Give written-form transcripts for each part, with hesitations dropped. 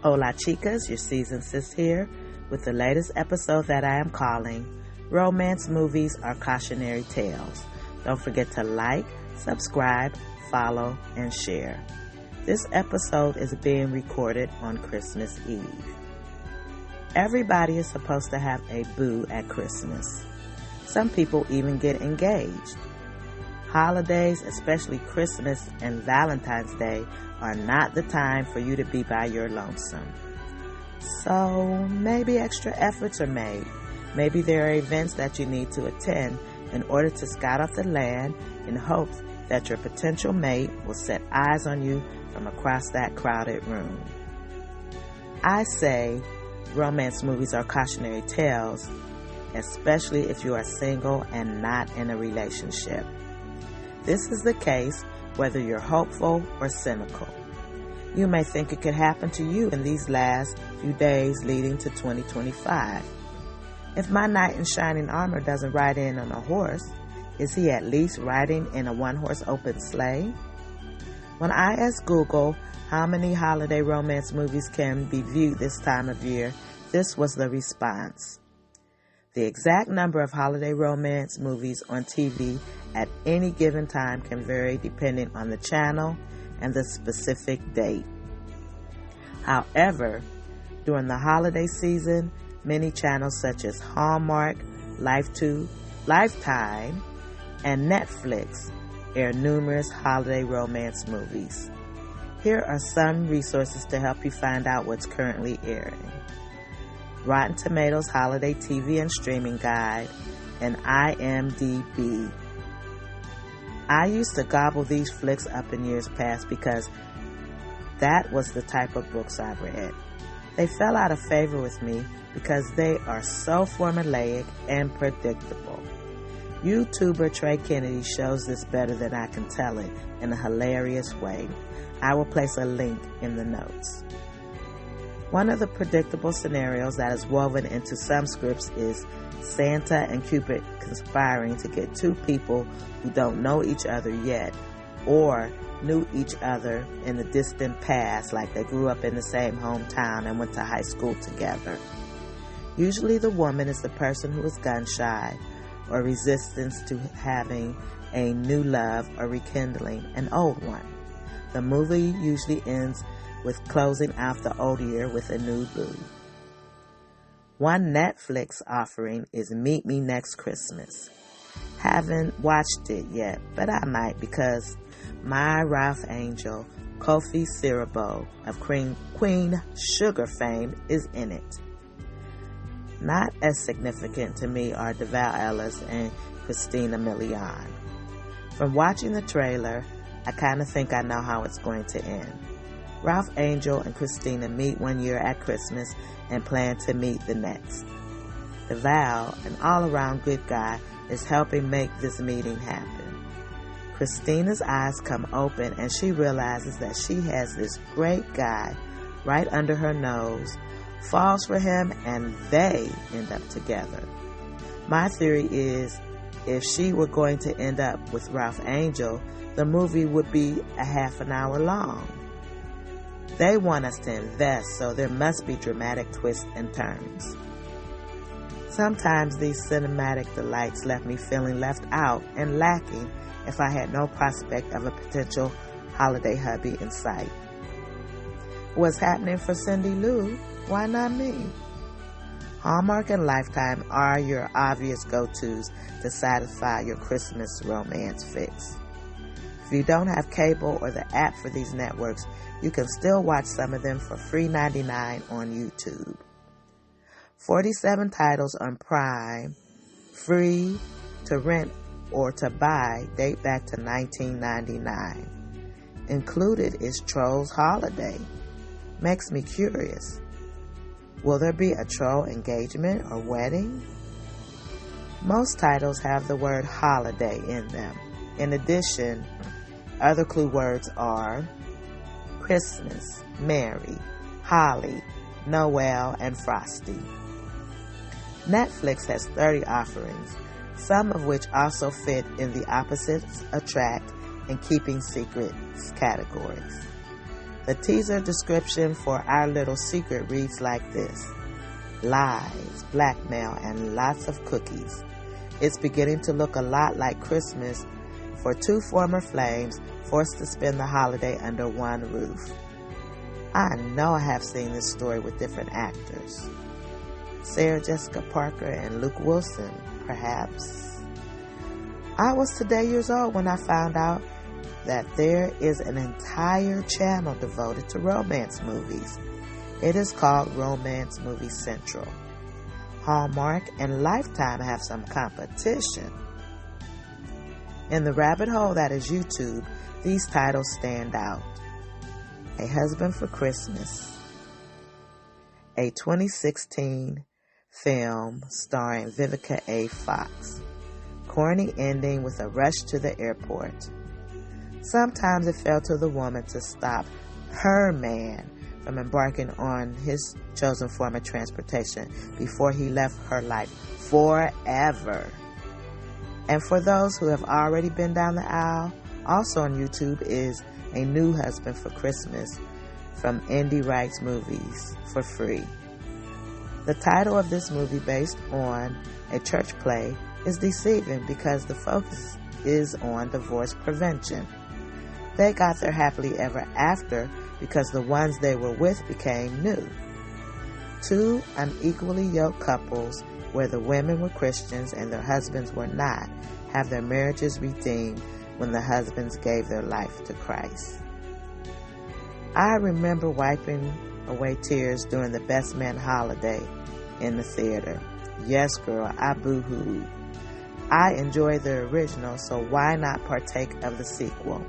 Hola chicas, your season sis here with the latest episode that I am calling Romance Movies Are Cautionary Tales. Don't forget to like, subscribe, follow, and share. This episode is being recorded on Christmas Eve. Everybody is supposed to have a boo at Christmas. Some people even get engaged. Holidays, especially Christmas and Valentine's Day, are not the time for you to be by your lonesome. So maybe extra efforts are made. Maybe there are events that you need to attend in order to scout out the land in hopes that your potential mate will set eyes on you from across that crowded room. I say romance movies are cautionary tales, especially if you are single and not in a relationship. This is the case whether you're hopeful or cynical. You may think it could happen to you in these last few days leading to 2025. If my knight in shining armor doesn't ride in on a horse, is he at least riding in a one-horse open sleigh? When I asked Google how many holiday romance movies can be viewed this time of year, this was the response. The exact number of holiday romance movies on TV at any given time can vary depending on the channel and the specific date. However, during the holiday season, many channels such as Hallmark, Lifetime, and Netflix air numerous holiday romance movies. Here are some resources to help you find out what's currently airing. Rotten Tomatoes Holiday TV and Streaming Guide, and IMDb. I used to gobble these flicks up in years past because that was the type of books I read. They fell out of favor with me because they are so formulaic and predictable. YouTuber Trey Kennedy shows this better than I can tell it in a hilarious way. I will place a link in the notes. One of the predictable scenarios that is woven into some scripts is Santa and Cupid conspiring to get two people who don't know each other yet or knew each other in the distant past, like they grew up in the same hometown and went to high school together. Usually the woman is the person who is gun-shy or resistance to having a new love or rekindling an old one. The movie usually ends with closing out the old year with a new boo. One Netflix offering is Meet Me Next Christmas. Haven't watched it yet, but I might because my Ralph Angel, Kofi Siriboe of Queen Sugar fame, is in it. Not as significant to me are DeVal Ellis and Christina Milian. From watching the trailer, I kind of think I know how it's going to end. Ralph Angel and Christina meet one year at Christmas and plan to meet the next. DeVal, an all-around good guy, is helping make this meeting happen. Christina's eyes come open and she realizes that she has this great guy right under her nose, falls for him, and they end up together. My theory is if she were going to end up with Ralph Angel, the movie would be a half an hour long. They want us to invest, so there must be dramatic twists and turns. Sometimes these cinematic delights left me feeling left out and lacking if I had no prospect of a potential holiday hubby in sight. What's happening for Cindy Lou? Why not me? Hallmark and Lifetime are your obvious go-tos to satisfy your Christmas romance fix. If you don't have cable or the app for these networks, you can still watch some of them for free $99 on YouTube. 47 titles on Prime, free to rent or to buy, date back to 1999. Included is Trolls Holiday. Makes me curious. Will there be a troll engagement or wedding? Most titles have the word holiday in them. In addition, other clue words are Christmas, Merry, Holly, Noel, and Frosty. Netflix has 30 offerings, some of which also fit in the opposites attract and keeping secrets categories. The teaser description for Our Little Secret reads like this: lies, blackmail, and lots of cookies. It's beginning to look a lot like Christmas for two former flames forced to spend the holiday under one roof. I know I have seen this story with different actors. Sarah Jessica Parker and Luke Wilson, perhaps. I was today years old when I found out that there is an entire channel devoted to romance movies. It is called Romance Movie Central. Hallmark and Lifetime have some competition. In the rabbit hole that is YouTube, these titles stand out. A Husband for Christmas, a 2016 film starring Vivica A. Fox. Corny ending with a rush to the airport. Sometimes it fell to the woman to stop her man from embarking on his chosen form of transportation before he left her life forever. And for those who have already been down the aisle, also on YouTube is A New Husband for Christmas from Indie Writes Movies for free. The title of this movie, based on a church play, is deceiving because the focus is on divorce prevention. They got their happily ever after because the ones they were with became new. Two unequally yoked couples, where the women were Christians and their husbands were not, have their marriages redeemed when the husbands gave their life to Christ. I remember wiping away tears during the Best Man holiday in the theater. Yes, girl, I boo-hooed. I enjoyed the original, so why not partake of the sequel?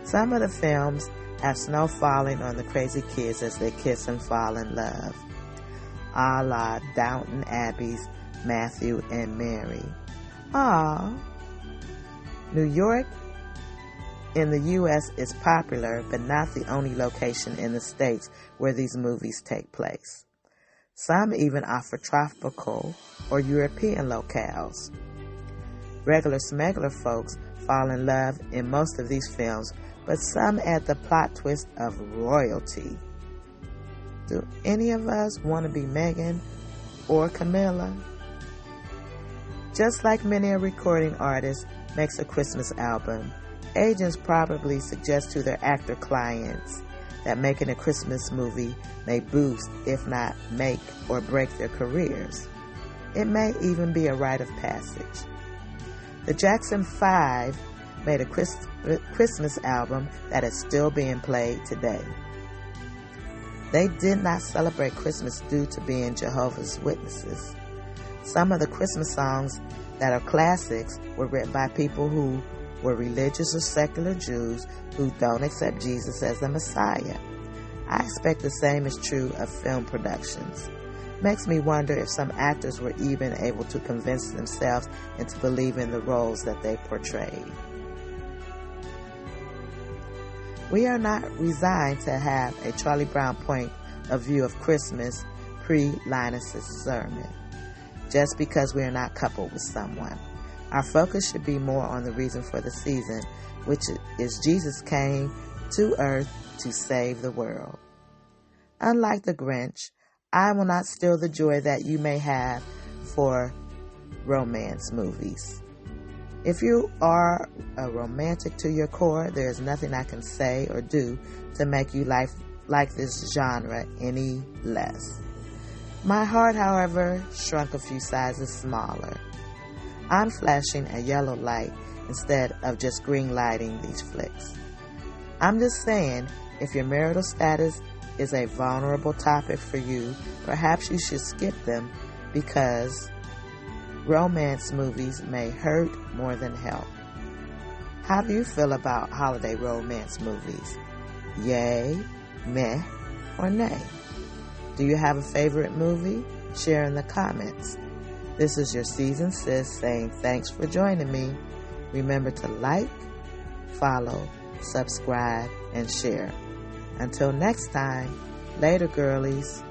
Some of the films have snow falling on the crazy kids as they kiss and fall in love, a la Downton Abbey's Matthew and Mary. Aww. New York in the U.S. is popular, but not the only location in the States where these movies take place. Some even offer tropical or European locales. Regular smuggler folks fall in love in most of these films, but some add the plot twist of royalty. Do any of us want to be Meghan or Camilla? Just like many a recording artist makes a Christmas album, agents probably suggest to their actor clients that making a Christmas movie may boost, if not make or break their careers. It may even be a rite of passage. The Jackson 5 made a Christmas album that is still being played today. They did not celebrate Christmas due to being Jehovah's Witnesses. Some of the Christmas songs that are classics were written by people who were religious or secular Jews who don't accept Jesus as the Messiah. I expect the same is true of film productions. Makes me wonder if some actors were even able to convince themselves into believing the roles that they portrayed. We are not resigned to have a Charlie Brown point of view of Christmas pre-Linus' sermon, just because we are not coupled with someone. Our focus should be more on the reason for the season, which is Jesus came to earth to save the world. Unlike the Grinch, I will not steal the joy that you may have for romance movies. If you are a romantic to your core, there is nothing I can say or do to make you like this genre any less. My heart, however, shrunk a few sizes smaller. I'm flashing a yellow light instead of just green lighting these flicks. I'm just saying, if your marital status is a vulnerable topic for you, perhaps you should skip them because romance movies may hurt more than help. How do you feel about holiday romance movies? Yay, meh, or nay? Do you have a favorite movie? Share in the comments. This is your seasoned sis saying thanks for joining me. Remember to like, follow, subscribe, and share. Until next time, later girlies.